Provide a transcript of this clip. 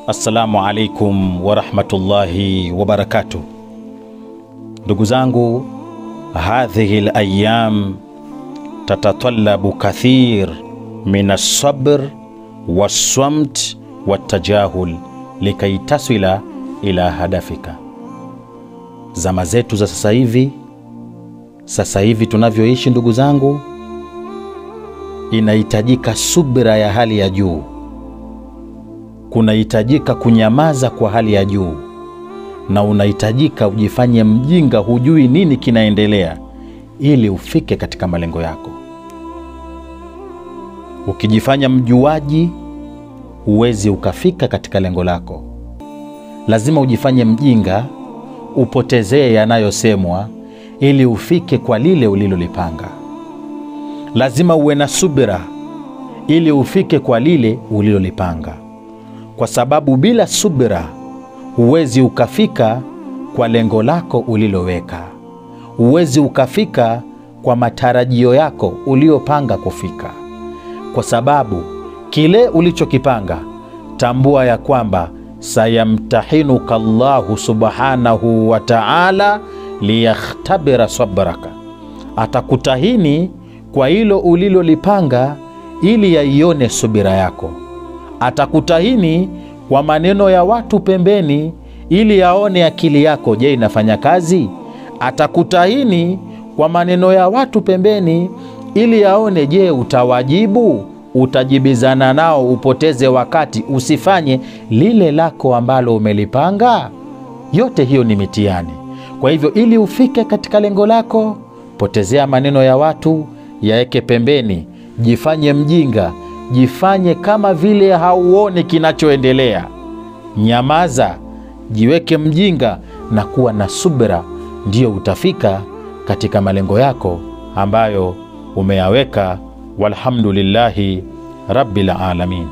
Assalamu alaikum wa rahmatullahi wa barakatuh. Ndugu zangu, hadhihi al-ayyam tatatallabu kathir min as-sabr was-samt wat-tajahul likay tasila ila hadafika. Zama zetu za sasa hivi tunavyoishi ndugu zangu, inahitajika subira ya hali ya juu. Kunahitajika kunyamaza kwa hali ya juu, na unahitajika ujifanye mjinga, hujui nini kinaendelea, ili ufike katika malengo yako. Ukijifanya mjuaji, huwezi ukafika katika lengo lako. Lazima ujifanye mjinga, upotezee yanayosemwa, ili ufike kwa lile ulilolipanga. Lazima uwe na subira ili ufike kwa lile ulilolipanga, kwa sababu bila subira huwezi ukafika kwa lengo lako uliloweka. Huwezi ukafika kwa matarajio yako uliopanga kufika, kwa sababu kile ulichokipanga, tambua ya kwamba sayamtahinuka Allahu subhanahu wa ta'ala liyakhtabira sabraka. Atakutahini kwa hilo ulilolipanga ili yaione subira yako. Atakutahini kwa maneno ya watu pembeni ili yaone akili yako, je, inafanya kazi? Atakutahini kwa maneno ya watu pembeni ili yaone, je, utawajibu? Utajibizana nao upoteze wakati, usifanye lile lako ambalo umelipanga? Yote hiyo ni mitihani. Kwa hivyo ili ufike katika lengo lako, potezea maneno ya watu, yaeke pembeni, jifanye mjinga, jifanye kama vile hauoni kinachoendelea. Nyamaza, jiweke mjinga na kuwa na subira, ndio utafika katika malengo yako ambayo umeyaweka. Walhamdulillahi Rabbil Alamin.